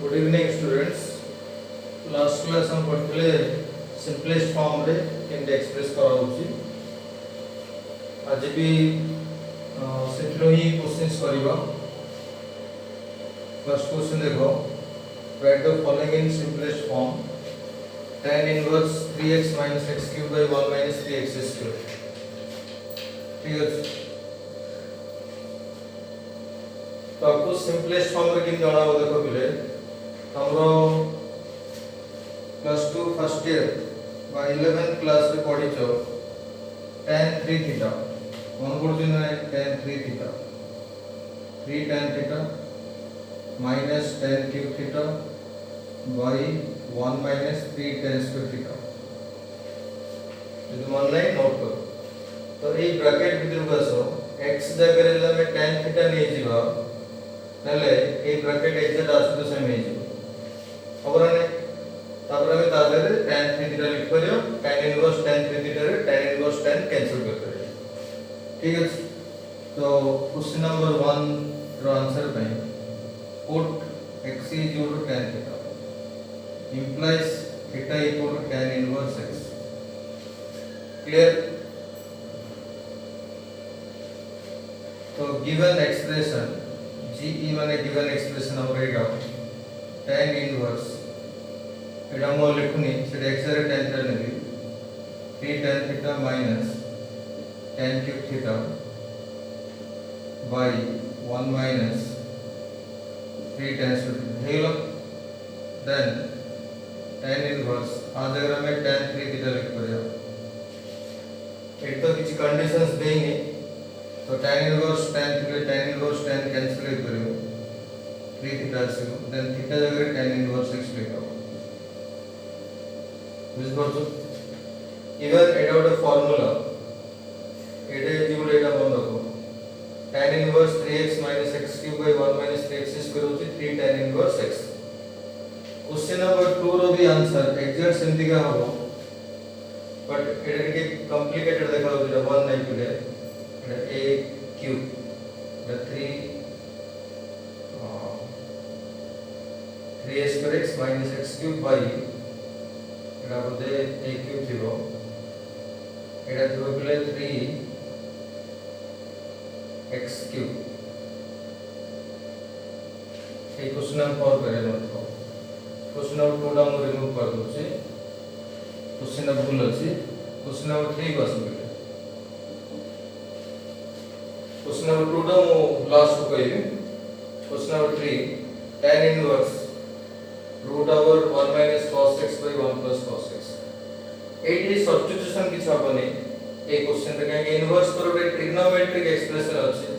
Good evening students. Last class हम पढ़ते simplest form रे केमते एक्सप्रेस कराउची। आज भी सेठलो ही क्वेश्चंस करिवा। फर्स्ट क्वेश्चन देखो, right the following in simplest form. tan inverse 3x - x³ / 1 - 3x²। ठीक है, तो आपको सिंपलेस्ट फॉर्म रे किन जाना हो देखो बिले हमरो +2 फर्स्ट ईयर बा 11th क्लास रे पढिचो tan 3 थीटा मन पडुची ना tan 3 थीटा 3 tan थीटा minus tan cube theta by 1 minus 3 tan square theta. ये मन नहीं नोट करो। तो ए ब्रैकेट भीतर को आसो x जगह रे में tan थीटा नै जीवा नले ए ब्रैकेट एग्जैक्ट आसो सेम हे जीवा खबर नै। तापर हमें ताजे tan 3 थीटा लिख परियो tan इनवर्स tan 3 थीटा रे tan इनवर्स tan कैंसिल कर परियो। ठीक है, तो क्वेश्चन नंबर 1 रो आंसर पे put x = tan theta implies theta = tan inverse x। Clear? तो गिवन एक्सप्रेशन GE माने गिवन एक्सप्रेशन होगा tan इनवर्स एटा मो लिखुनी से x रे tan थीटा नेबी 3 tan थीटा minus tan cube theta by 1 minus 3 tan square हेलो। देन tan इनवर्स आ जगह में tan 3 थीटा लिख परियो। एट तो किछ कंडीशंस देनी तो tan inverse tan theta tan inverse tan cancel कर परियो 3 थीटा से देन थीटा जगह tan इनवर्स x लिखो। बुझ परछो इवन एटा गोटे फार्मूला एटा इक्वल एटा मन रखो tan inverse 3x - x³ / 1 - 3x² होची 3 tan inverse x। Question number 2 रो भी आंसर एग्जैक्ट सेमती का हो बट एटा के कॉम्प्लिकेटेड देखाउ जे 1 नहीं पिले एटा a³ एटा 3x² - x³ बाय एटा बोधे a³ थिबो एटा थिबो पिले 3x³ ए क्वेश्चन हम और करे नथो। क्वेश्चन नंबर 2 डाउन रिमूव कर दो छी। क्वेश्चन नंबर भूल अछि। क्वेश्चन नंबर 3 को आसु पिले क्वेश्चन नंबर 2 डा मो लास्ट को कहबी। Question number 3 tan inverse √1 - cos x / 1 + cos x। Eighty substitution किछ हबनी ए क्वेश्चन रे काहे इनवर्स पर एक ट्रिग्नोमेट्रिक एक्सप्रेशन अछि।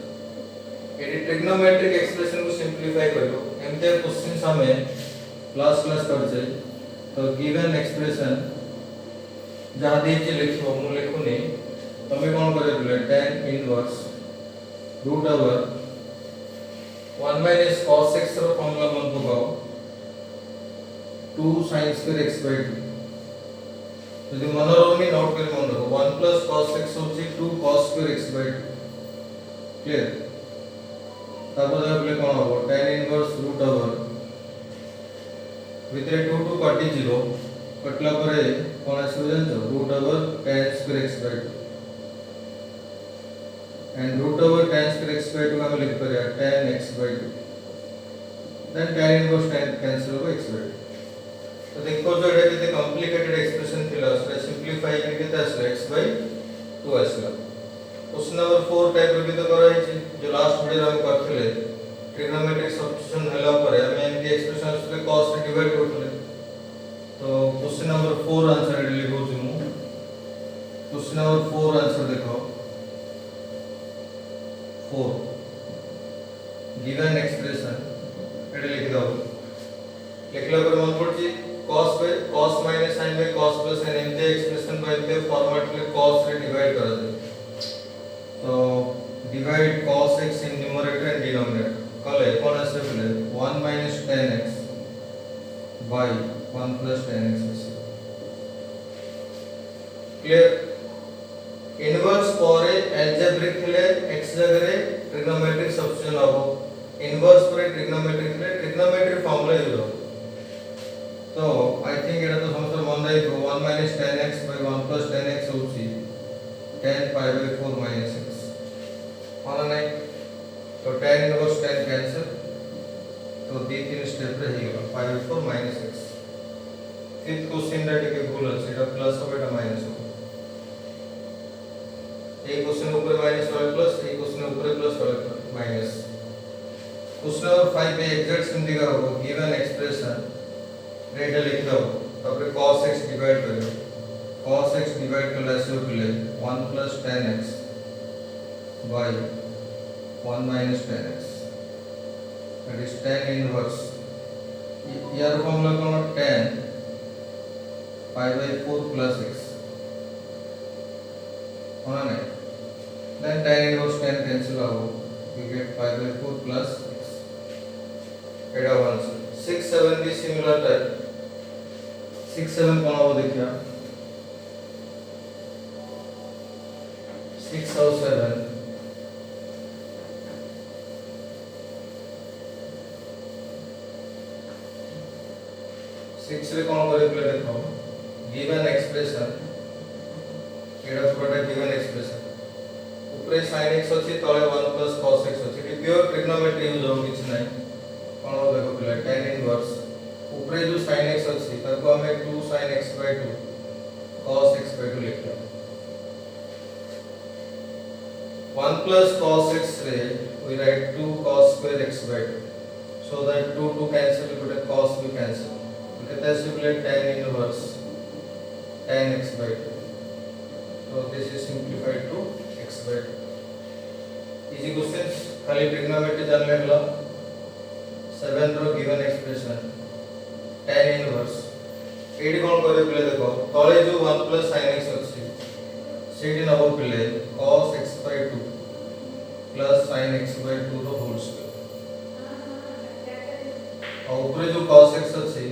एटी ट्रिग्नोमेट्रिक एक्सप्रेशन को सिंपलीफाई करियो एमते क्वेश्चन हमें क्लास कर छै। तो गिवन एक्सप्रेशन जहां दे जे लिखो मु लिखुनी तमे कोन करे बोले tan इनवर्स √1 - cos x रो फॉर्मूला मन पकाओ 2 sin square x/2। यदि मन रोनी नोट कर मन रखो 1 + cos x होची 2 cos square x/2। क्लियर? तापर बोले कोन हो tan इनवर्स √, भितरे 2 2 काटी 0 कटला परे कोन आसी जानछो √tan square x/2 and √tan square x/2 को हम लिख परिया tan x/2 then tan inverse tan cancel हो x/2। तो देखो जो एटा केते कॉम्प्लिकेटेड एक्सप्रेशन थिला उसरे सिंपलीफाई करके केते आसला x/2 आसला। क्वेश्चन नंबर 4 टाइप रो भी तो करा है जो लास्ट वीडियो हम करथिले ट्रिग्नोमेट्रिक सब्स्टिट्यूशन हला परे हम एमटी एक्सप्रेशन उसरे cos रे डिवाइड करथिले। तो क्वेश्चन नंबर 4 आंसर एटा लिखो छु मु। क्वेश्चन नंबर 4 आंसर देखो 4 गिवन एक्सप्रेशन एटा लिख दो। लिखला पर मन पड़ची cos - sin / cos + sin एमते एक्सप्रेशन बाय एमते फॉर्मेट में cos रे डिवाइड कर दे। तो divide cos x in numerator and denominator कले कोन आसे बोले 1 - tan x बाय 1 + tan x। क्लियर? इनवर्स पर एल्जेब्रिक थिले x जगह रे ट्रिग्नोमेट्रिक सब्स्टिट्यूशन हबो इनवर्स पर ट्रिग्नोमेट्री फॉर्मूला यूज हो 1 minus tan x by 1 plus tan x होची tan pi by 4 minus x माना नहीं तो tan इनवर्स tan कैंसिल तो दी तीन स्टेप रे हेगला pi by 4 minus x fifth question रे टिके भूल अछि एटा प्लस हो एटा माइनस हो एक क्वेश्चन ऊपर माइनस वाला प्लस एक क्वेश्चन ऊपर प्लस वाला माइनस क्वेश्चन नंबर 5 पे एग्जैक्ट सिंपली का होगा गिवन एक्सप्रेशन रेट लिख दो तापर cos x डिवाइड करो cos x डिवाइड कर रेशियो के लिए 1 plus tan x by 1 minus tan x that is tan inverse यार फॉर्मूला कौन tan pi by 4 plus x होना नहीं then tan inverse tan cancel हो we get pi by 4 plus x एटा 1 6 7 भी similar type 6 7 कौन हो देखिए 6 और 7 6 रे कौन करे प्ले देखो गिवन एक्सप्रेशन एटा पूरा गिवन एक्सप्रेशन ऊपर sin x अछि तळे 1 plus cos x अछि कि प्योर ट्रिग्नोमेट्री यूज हो किछ नै कौन हो देखो प्ले tan इनवर्स ऊपर जो sin x अछि ताको हमें 2 sin x by 2 cos x by 2 लिखते हैं 1 plus cos x रे we write 2 cos square x by 2 so that 2 cancel with a cos we cancel कहता है simply tan inverse tan x by 2 so this is simplified to x by 2 easy questions खाली trigonometry जान लेला 7 रो given expression tan inverse एडी कोन करे पले देखो तळे जो 1 plus sin x अछि सेडी नबो पले cos x by 2 plus sin x by 2 रो होल स्क्वायर और ऊपर जो cos x अछि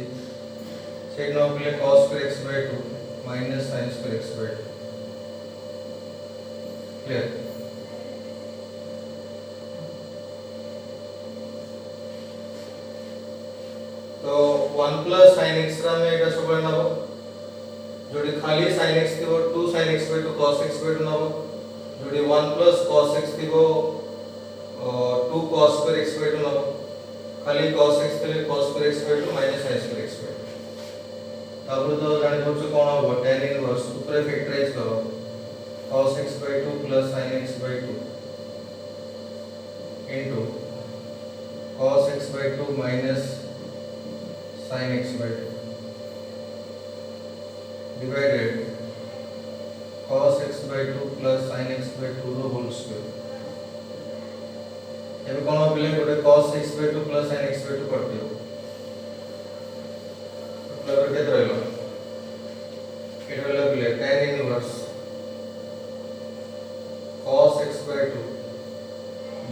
सेडी नबो पले cos square x by 2 minus sin square x by 2 clear तो 1 plus sin x रा में एटा सब नबो जोडी खाली sin x थिबो 2 sin x by 2 cos x by 2 नबो जोडी 1 plus cos x थिबो 2 cos square x by 2 नबो खाली cos x थिले cos square x by 2 minus sin square x by 2 तापर तो जानि पछ कोन हो tan इनवर्स ऊपर फैक्टराइज करो cos x by 2 plus sin x by 2 into cos x by 2 minus sin x by 2 divided cos x by 2 plus sin x by 2 रो whole square एबे कोन होबले गोटे cos x by 2 plus sin x by 2 करदियो मतलब केते रहलो एटा लगले tan inverse cos x by 2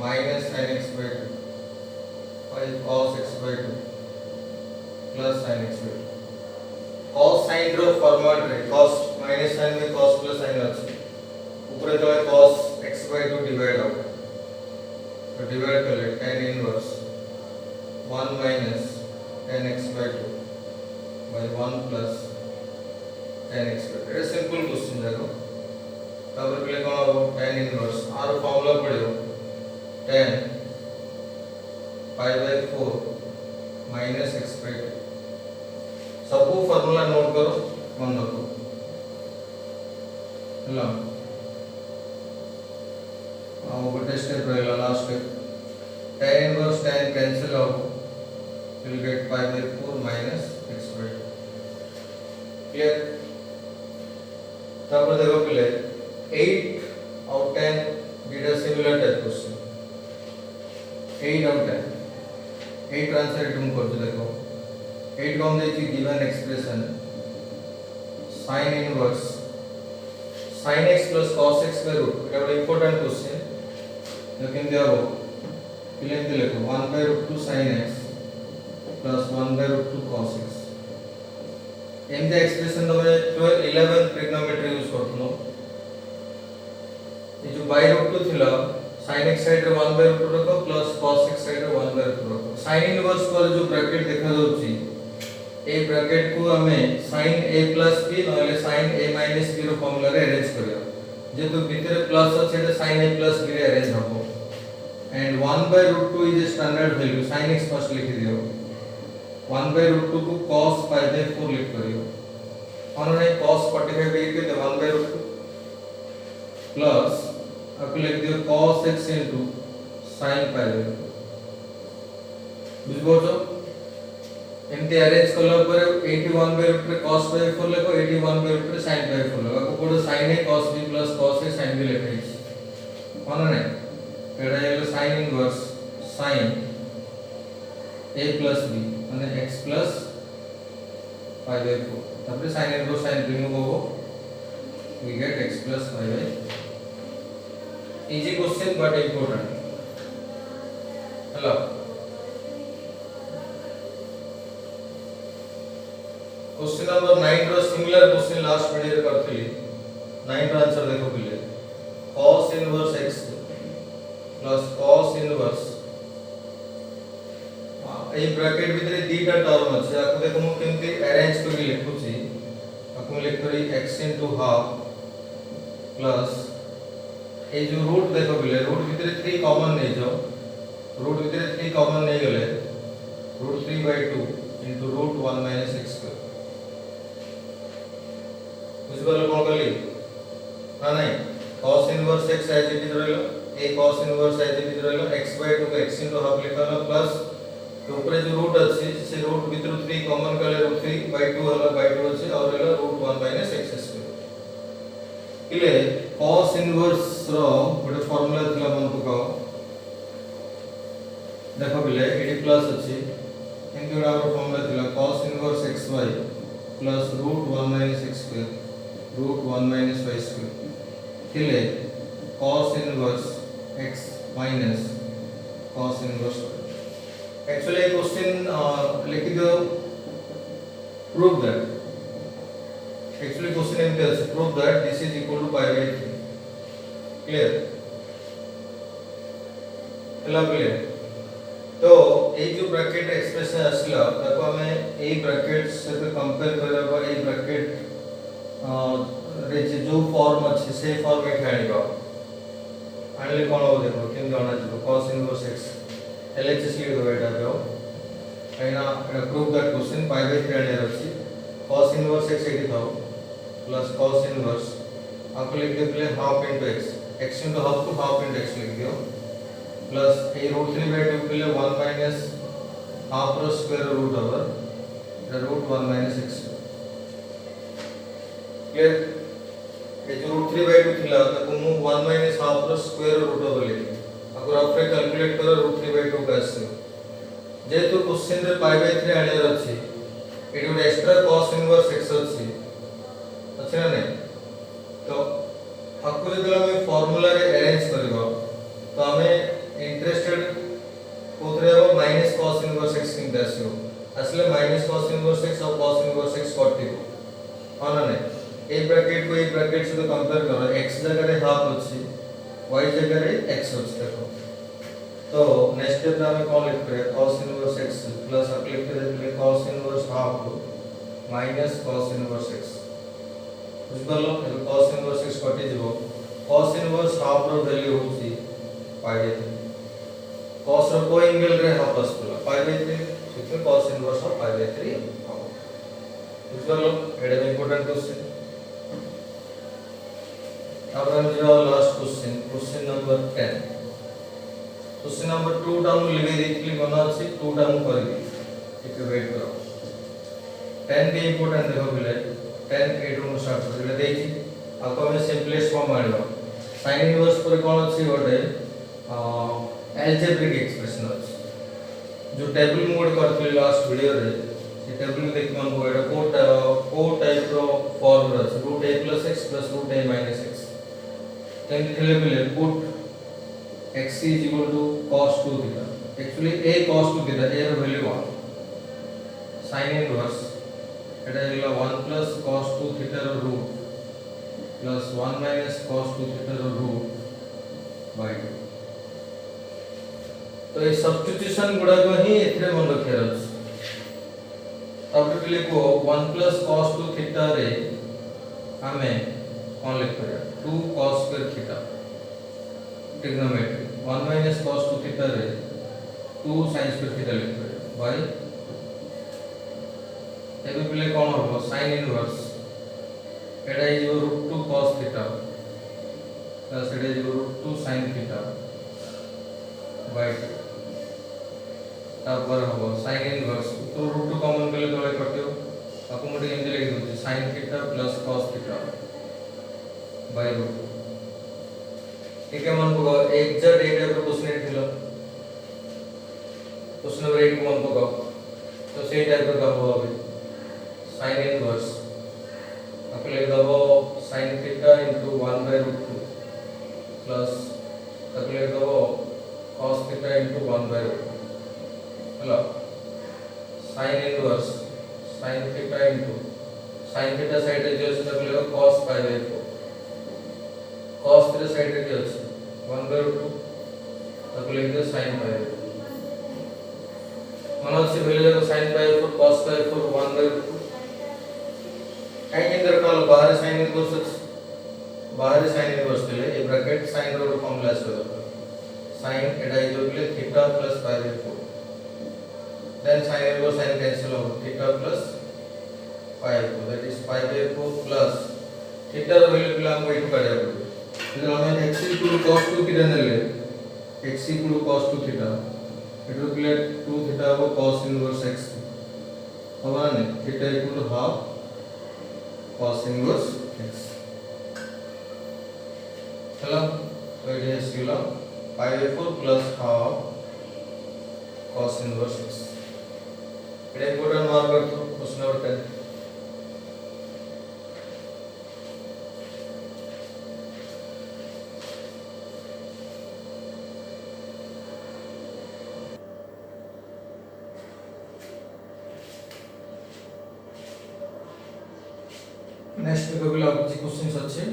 minus sin x by 2 by cos x by 2 plus sin x by 2 cos sin रो format रे cos minus sin में cos plus sin अछि ऊपर तो cos x by 2 डिवाइड हो तो डिवाइड कर ले tan inverse 1 minus tan x by 2 by 1 plus tan x by 2 ये सिंपल क्वेश्चन देखो तब के लिए कौन हो tan इनवर्स आर फार्मूला पढ़ियो tan pi by 4 minus x by 2 सब फार्मूला नोट करो मन रखो हेलो अब गोटे स्टेप रहला last step tan inverse tan cancel हो will get pi by 4 minus x by 2 clear तब देखो पहले 8 और 10 did a similar type question 8 और 10 8 ट्रांसलेट तुम कर देखो 8 कौन दे ची given expression sin inverse sin x plus cos x by root এটা বড় ইম্পর্টেন্ট কোশ্চেন लेकिन क्या हो फिर लिखो 1 by root 2 sin x plus 1 by root 2 cos x MJ expression तमे 11 ट्रिग्नोमेट्री यूज करथनो ये जो by root 2 थिला sin x साइड रे 1 by root 2 रखो प्लस cos x साइड रे 1 by root 2 रखो sin इनवर्स पर जो ब्रैकेट देखा जाउची ए ब्रैकेट को हमें sin a plus b नले sin a minus b रो फॉर्मूला रे अरेंज करियो जेतु भितरे प्लस अछि एटा sin a plus b रे अरेंज हबो and 1/√2 is a standard value sin x first लिख दियो 1/√2 को cos pi by 4 लिख करियो हमने cos 45 by 8 के 1/√2 प्लस अब लिख दियो cos x into sin pi by 4 बुझबो तो एमती अरेंज कला पर 81/√2 रे cos by 4 लेको 81/√2 रे sin by 4 लेको को code sin a cos b plus cos a sin b लिखै छी कोन नै एडा एलो sin inverse sin a plus b माने x plus pi by 4 तब sin इनवर्स sin रिमूव होबो we get x plus pi by easy question but important hello question number 9 रो सिमिलर क्वेश्चन लास्ट वीडियो रे करथली 9 रो answer देखो पिले cos inverse x plus cos inverse ए bracket भितरे दीटा टर्म अछि आको देखो मु केमती अरेंज करि लिखुची आको लिख करी x * हाफ प्लस ए जो रूट देखो पिले रूट भितरे 3 कॉमन नै जो रूट भितरे 3 कॉमन नै गेले √3/2 * √1 - x स्क्वायर बुझबल कोन करली हां नहीं cos inverse x as it is रहलो a cos inverse as it is रहलो x/2 को x * हाफ लिखलो प्लस तो ऊपर जो रूट अछि से रूट भीतर 3 कॉमन करले √3/2 हला /2 अछि और रहलो √1 - x स्क्वायर इले cos इनवर्स रो गोटे फार्मूला थिला मन को देखो बिले एडी प्लस अछि एंटी ओडा फार्मूला थिला cos inverse xy plus √1 - x square √1 - y square थिले cos inverse x minus cos inverse actually ये क्वेश्चन लिख दो प्रूव दैट एक्चुअली क्वेश्चन एम थे prove that this is equal to pi by 3 clear hello clear तो ए जो bracket expression असला ताको हमें ए ब्रैकेट से कंपेयर करबा ए ब्रैकेट रे जो फॉर्म अछि से फॉर्म में खाइबा आनले कोन हो देखो केन जाना जो cos इनवर्स x LHS लिख दो एटा जो एना prove that question pi by 3 आने अछि cos इनवर्स x एठी थाओ प्लस cos इनवर्स आपको लिख दे पहले half into x into half को हाफ इनटू x लिख दियो प्लस a √3/2 के लिए 1 माइनस हाफ रो square root over √1 - x clear ए जो √3/2 थिला ताको मु 1 माइनस हाफ रो स्क्वायर रूट ओवर ले अगर आप कैलकुलेट करो √3/2 का आसे जेतु क्वेश्चन रे pi by 3 आने अछि एडी ଗୋଟେ एक्स्ट्रा cos इनवर्स x अछि ना नहीं तो आपको जब हम फार्मूला रे अरेंज करबो तो हमें इंटरेस्टेड कोथरे हो माइनस cos इनवर्स x किंत आसियो असले माइनस cos इनवर्स x और cos इनवर्स x कटिबो हां ना नहीं ए ब्रैकेट को ए ब्रैकेट से कंपेयर करो x जगह रे हाफ अछि y जगह रे x अछि देखो तो नेक्स्ट स्टेप में हमें कौन लिख रहे हैं cos इनवर्स x प्लस आप लिख रहे हैं cos इनवर्स हाफ को माइनस cos इनवर्स x बुझबलो ए cos इनवर्स x कटि दिबो cos inverse half rho value होची pi by 3 cos रो को एंगल रे हाफ आसला pi by 3 सेते cos inverse of pi by 3 हो बुझबलो एडा इंपोर्टेंट क्वेश्चन अब हम जो last question number 10 question number 2 time लिखे देखली मना अछि 2 टाइम करबी ठीक वेट करो 10 के इंपोर्टेंट देखो बिले 10 8 रो स्टार्ट कर देछि आपको हमें सिंपलेस्ट फॉर्म मारबो sin इनवर्स पर कोन अछि ओटे अलजेब्रिक एक्सप्रेशन अछि जो टेबल मोड करथि लास्ट वीडियो रे से टेबल देख मन को एटा को टाइप रो फॉर्म अछि √a + x + √a - x then thile bile put x is equal to cos 2 theta actually a cos 2 theta a रो वैल्यू 1 sin इनवर्स एटा इला 1 + cos 2 theta रो root plus 1 minus cos 2 theta रो root by 2 तो ए substitution गुडा को ही एथरे मन रखिया अछि तब भी लिखो 1 प्लस cos 2 थीटा रे हमें कौन लिख पाया 2 cos square theta trigonometry 1 minus cos 2 theta रे 2 sin स्क्वायर थीटा लिख पाया बाय एबे पिले कौन हो sin इनवर्स एडा इज √2 cos थीटा प्लस एडा इज √2 sin थीटा बाय तापर हो sin इनवर्स तो √2 कॉमन कले तळे कटियो आपको मोटे एंजे लिख दूची sin theta plus cos theta by √2 ठीक है मन को एग्जैक्ट ए टाइप क्वेश्चन एथिलो क्वेश्चन नंबर 8 मन को तो सेही टाइप का हो अबे sin इनवर्स आप लिख दबो sin थीटा * 1 बाय √2 प्लस आप लिख दबो cos थीटा * 1 बाय √2 हेलो sin inverse sin theta * sin theta side रे जो से तक लेगा cos pi by 4 cos theta side रे जो है 1 बाय √2 तक लेगा sin पाई मन से भेले जाको sin pi 4 cos pi 4 1 by √2 काई के अंदर कॉल बाहर sin इनवर्स बाहर sin इनवर्स ले A bracket sin row formula से sin एडा इज ले theta plus pi by 4 then sin inverse sin cancel out theta plus pi by that is pi by 4 plus theta ର value पिला हमको इटू काढिया पड़े इधर हमें x equal to cos 2 theta नेले x equal to cos 2 theta इटू पिला 2 theta हो cos inverse x हवा ने theta equal to half cos inverse x चलो तो ये सिला pi by 4 plus half cos inverse x इधर इंपॉर्टेंट मार्क कर दो क्वेश्चन नंबर 10 नेक्स्ट देखो बिला कुछ क्वेश्चंस अच्छे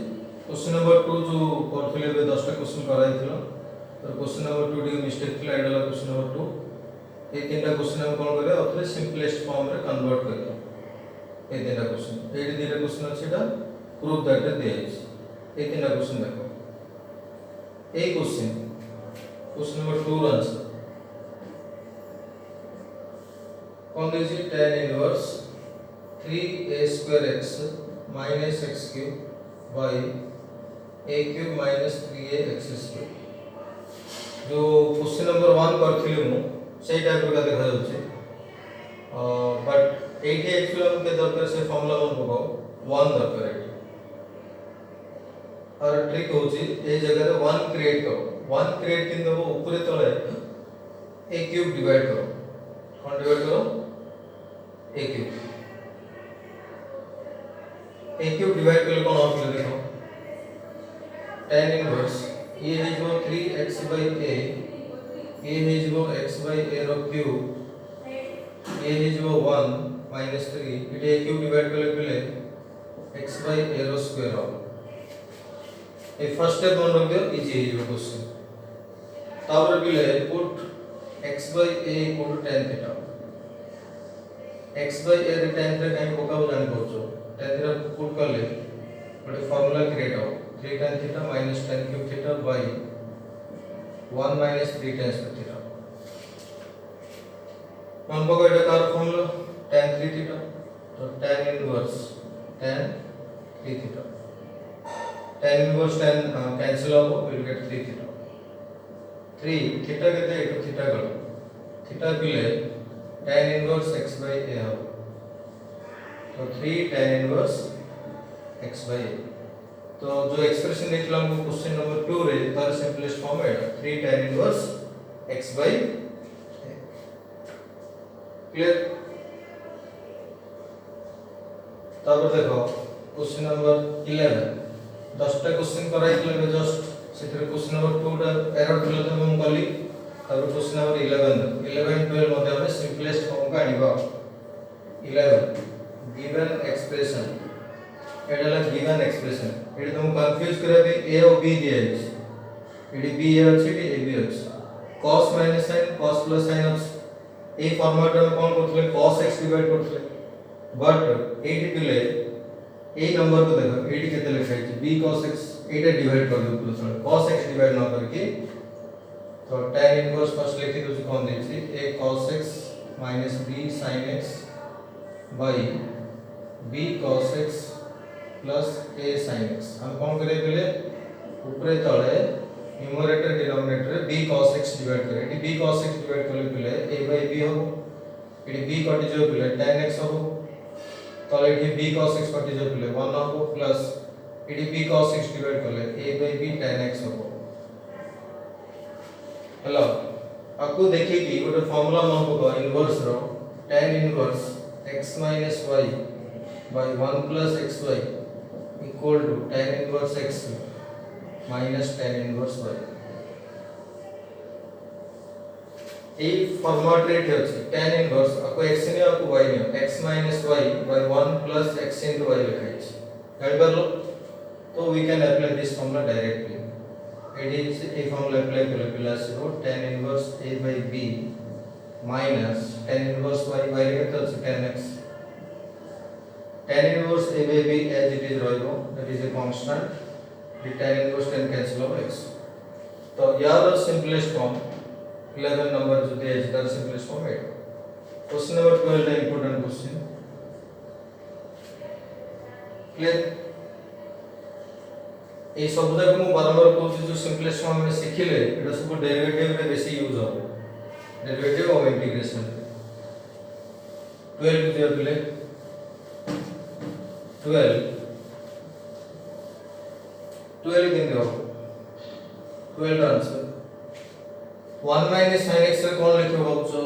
क्वेश्चन नंबर 2 जो करथिले बे 10 टा क्वेश्चन कराई थिलो तो क्वेश्चन नंबर 2 डी मिस्टेक थिला एडला क्वेश्चन नंबर 2 ये तीनटा क्वेश्चन हम कोन करे अथरे सिंपलेस्ट फॉर्म रे कन्वर्ट करियो ये तीनटा क्वेश्चन एडी तीनटा क्वेश्चन अछि ता प्रूफ दैट दे अछि ये तीनटा क्वेश्चन देखो ए क्वेश्चन नंबर 2 रो आंसर कौन देछि tan inverse 3a square x minus x cube by a cube minus 3a x square जो क्वेश्चन नंबर 1 करथिले मु सही टाइप का देखा जाउछे बट एठी एक्चुअली हम के दरकार से फार्मूला मन पकाओ 1 दरकार है और ट्रिक होची ए जगह रे 1 क्रिएट करो 1 क्रिएट किन देबो ऊपर तळे a क्यूब डिवाइड करो कौन डिवाइड करो a क्यूब डिवाइड करले कोन होत देखो tan इनवर्स ये है जो 3x a ये है जो x a रो क्यूब ये है जो 1 minus 3 इटे a क्यूब डिवाइड करले पले x a रो स्क्वायर हो ए फर्स्ट स्टेप मन रख दियो इजी है ये क्वेश्चन तापर पले put x a equal to tan theta x a रे tan थीटा काई पकाओ जान पड़छो tan थीटा पुट करले बड़े फार्मूला क्रिएट हो 3 tan theta minus tan cube theta by 1 minus 3 tan square theta मन को एटा कार फॉर्मूला tan 3 थीटा तो tan inverse tan 3 theta tan inverse tan cancel हो विल गेट 3 थीटा 3 थीटा केते एटू theta गलो theta पिले tan inverse x by a हो तो 3 tan inverse x by a तो जो एक्सप्रेशन देखला हमको क्वेश्चन नंबर 2 रे तार सिंपलेस्ट फॉर्म है 3 tan inverse x by clear तब देखो क्वेश्चन नंबर 11 10 टा क्वेश्चन कराई थले जस्ट सेथरे क्वेश्चन नंबर 2 टा एरर थले तो हम कली तब क्वेश्चन नंबर 11 12 मध्ये हम सिंपलेस्ट फॉर्म का आनिबा 11 given expression एडला given expression AD तुम कंफ्यूज करबे a और b दिया है एडी b अछि कि a b अछि cos minus sin cos plus sin अछि ए फॉर्मेट में कोन करथले cos x डिवाइड करथले बट एटी पिले ए नंबर को देखो एटी केते लिखा है b cos x एटा डिवाइड कर दो पूरा cos x डिवाइड न करके तो tan इनवर्स फर्स्ट लिखि दो कोन देछि a cos x minus b sin x by b cos x plus a sin x हम कोन करे पहले ऊपर तळे numerator denominator b cos x divide करे एटी b cos x डिवाइड करले पहले a by b हो एटी b कटि जो पहले tan x हो तले एटी b cos x कटि जो पहले 1 हो plus eighty b cos x divide करले a by b tan x हो हेलो आपको देखिए कि गोटे फार्मूला मन को inverse row tan inverse x minus y by 1 plus xy equal to tan inverse x minus tan inverse y A format रे अछि tan इनवर्स आपको x ने आपको y ने x minus y by 1 plus x into y लिखा है जानि परलो तो we can apply this formula directly it is a formula apply कर प्लस रो tan inverse a by b minus tan inverse y रे तो tan x tan inverse a by b as it is ରହିବ that is a constant the tan inverse can cancel out x तो यार simplest form 11 number जो दिया है that simplest form है question number 12 the important question clear ए सब जाक मु बारंबार कहूँ जो सिंपलेस्ट फॉर्म में सिखिले एटा सब डेरिवेटिव रे बेसी यूज हो डेरिवेटिव ऑफ इंटीग्रेशन 12 दिया पहले 12 दिन दो 12 आंसर 1 minus sin x रे कोन लिखो बाबूचो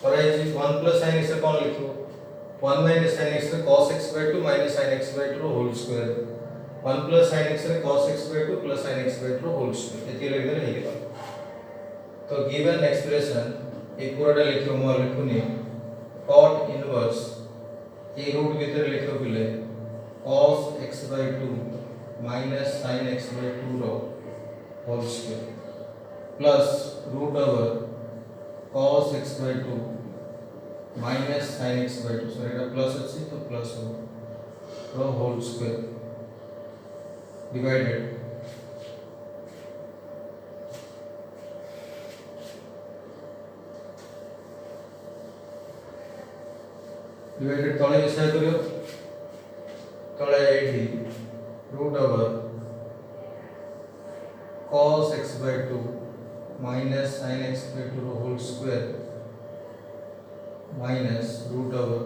पराई जी 1 plus sin x रे कोन लिखो 1 minus sin x रे cos x by 2 minus sin x by 2 whole square 1 plus sin x रे cos x by 2 plus sin x by 2 whole square एति लिख देले हेगे तो गिवन एक्सप्रेशन ए पूराटा लिखो म लिखुनी cot इनवर्स ए रूट भीतर लिखो बिले cos x by 2 minus sin x by 2 रो whole square plus root over cos x by 2 minus sin x by 2 sorry एटा प्लस अछि तो प्लस हो रो होल स्क्वायर डिवाइडेड डिवाइडेड तळे विषय करियो तळे एठी root over cos x by 2 minus sin x by 2 whole square minus root over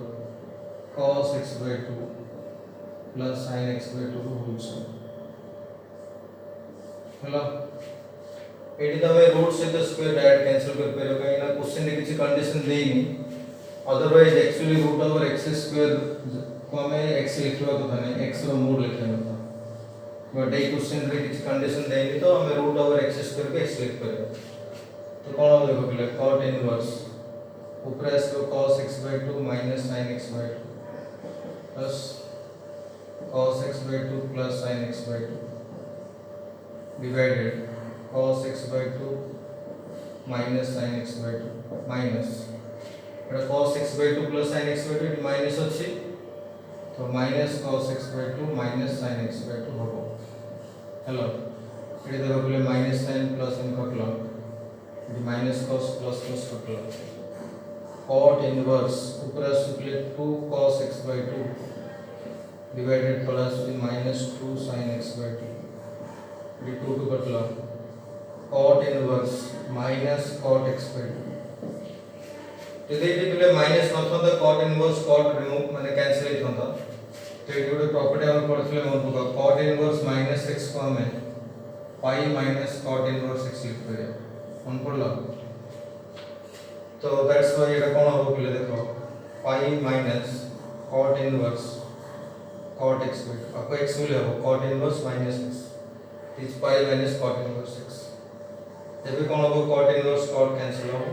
cos x by 2 plus sin x by 2 whole square hello eighty तमे रूट से तो स्क्वायर डायरेक्ट कैंसिल कर पेरो कहीं ना क्वेश्चन रे किसी कंडीशन देइनी otherwise actually root over x square को हमें x लिखवा तो था नहीं x रो मोड लिखना था बट ए क्वेश्चन रे किसी कंडीशन देइनी तो हमें रूट ओवर x स्क्वायर पे x लिख पेरो तो कोन हो देखो पहले cot इनवर्स ऊपर इसको cos x by 2 minus sin x by 2 plus cos x by 2 plus sin x by 2 divided cos x by 2 minus sin x by 2 minus Etah cos x by 2 plus sin x by 2 minus अछि तो minus cos x by 2 minus sin x by 2 होबो hello एटा देखो पहले minus sin plus sin कटलो एटा minus cos plus cos कटलो cot inverse ऊपर से 2 cos x by 2 divided plus minus 2 sin x by 2 ये 2 to catla cot inverse minus cot x by 2 यदि ये पहले minus न था तो cot inverse cot रिमूव माने कैंसिल ही था तो ये गोटे प्रॉपर्टी हम पढ़थले मन को cot inverse minus x को हमें pi minus cot inverse x लिख परिया मन पड़ला तो दैट्स व्हाई एटा कोन हो पहले देखो pi minus cot inverse cot x by 2 आपको x मिले हो cot inverse minus x is pi minus cot inverse x जब भी कौन हो cot inverse cot कैंसिल हो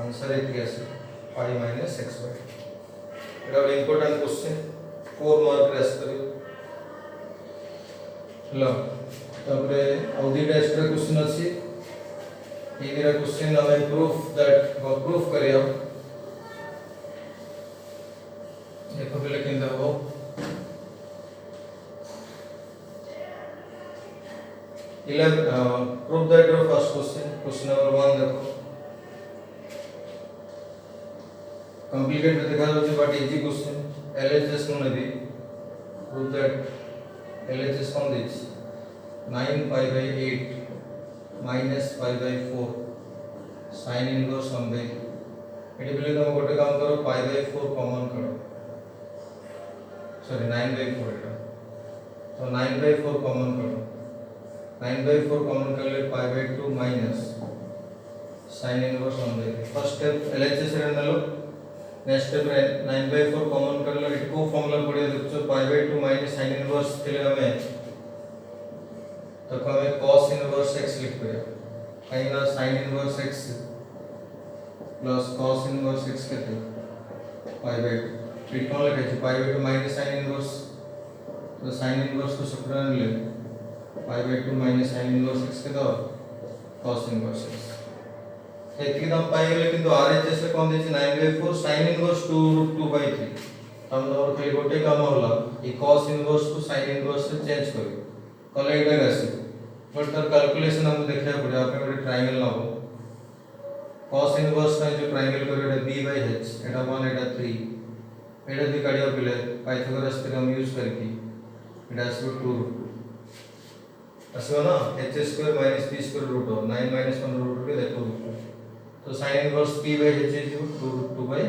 आंसर एक कैसे pi minus x by Etah important question 4 mark race करियो लो तबरे अवधि एक्स्ट्रा क्वेश्चन अछि एगेरा क्वेश्चन हमें प्रूफ दैट प्रूफ करियो prove that your first question number 1 देखो complicated देखा जाଉଛି but easy question LHS को नेबी prove that LHS कौन देछि 9 pi by 8 minus pi by 4 sin inverse 1 by eighty बोले तुम गोटे काम करो pi by 4 कॉमन करो सॉरी 9 by 4 एटा तो 9 by 4 कॉमन करो 9 by 4 कॉमन कर ले pi by 2 minus sin inverse 1 by first step LHS रे नलो नेक्स्ट स्टेप 9 by 4 कॉमन कर ले इट को फॉर्मूला पड़े देखो pi by 2 minus sin inverse थिले हमें तो हमें cos inverse x लिख पड़े काई ना sin inverse x plus cos inverse x केते pi by 2 इट कोन लिखे pi by 2 minus sin inverse तो sin inverse को सब्ट्रैक्ट ले pi by 2 minus sin inverse x के दो cos inverse x एतकी दम पाइले किंतु RHS रे कोन देछि 9 by 4 sin inverse 2 root 2 by 3 हम और खाली गोटे काम होला ई cos inverse को sin inverse से चेंज करियो कले एटा आसी बट तर कैलकुलेशन हम देखिया पड़े आपने गोटे ट्रायंगल लाबो cos inverse का जो ट्रायंगल करियो एटा b by h एटा 1 एटा 3 एटा भी काढियो पले पाइथागोरस थ्योरम यूज करके एटा आसो 2 असो ना h square minus b square root of 9 minus 1 root के देखो तो sin इनवर्स p by h is 2 by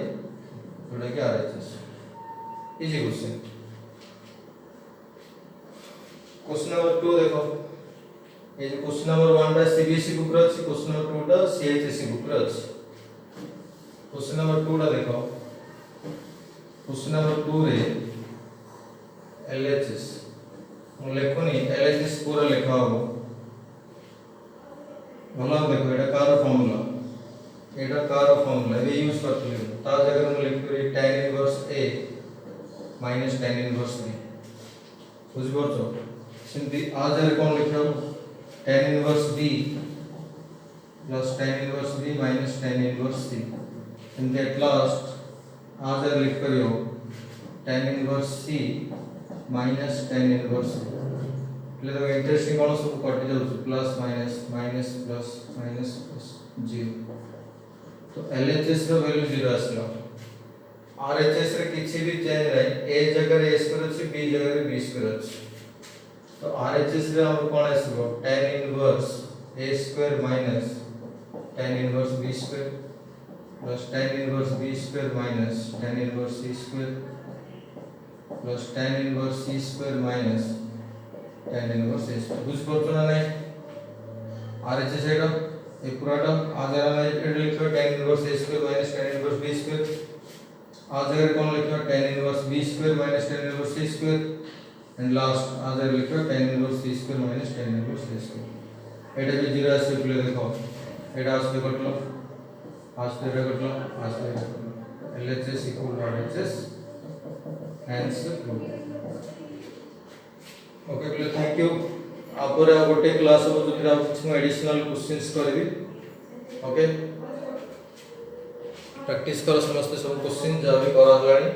थोड़ा क्या RHS easy question question number 2 देखो ये जो क्वेश्चन नंबर 1 टा CBSE बुक रे अछि क्वेश्चन नंबर 2 टा CHSE बुक रे अछि क्वेश्चन नंबर 2 टा देखो क्वेश्चन नंबर 2 रे LHS मु लेखोनी LHS पूरा लिखा हो भला देखो एटा कार फार्मूला ये यूज करथले ता जगह मु लिख करी tan inverse a minus tan inverse b बुझ परछो सिंपली आ जगह कोन लिखो tan inverse b plus tan inverse b minus tan inverse c in that last आ जगह लिख करियो tan inverse c minus tan inverse ले तो इंटरेस्टिंग कोन सब कट जाउ plus minus minus plus minus plus 0 तो LHS रो वैल्यू 0 आसलो RHS रे किछि भी चेंज नै a जगह रे a स्क्वायर अछि b जगह रे b स्क्वायर अछि तो RHS रे हम कोन आसलो tan inverse a square minus tan inverse b square plus tan inverse b square minus tan inverse c square plus tan inverse c square minus tan inverse a square बुझ परछो ना नै RHS एटा ये पूरा term आ जरा मैं एड लिखो tan inverse a square minus tan inverse b square आ जरा कौन लिखो tan inverse b square minus tan inverse c square and last आ जरा लिखो tan inverse c square minus tan inverse a square एटा भी 0 आसे प्ले देखो एटा आसे कटलो आसे रे कटलो आसे LHS equal to RHS hence proved okay प्ले थैंक यू आपर गोटे क्लास हो जो आप कुछ एडिशनल क्वेश्चंस करबी ओके प्रैक्टिस करो समस्त सब क्वेश्चन जब भी करा हलानी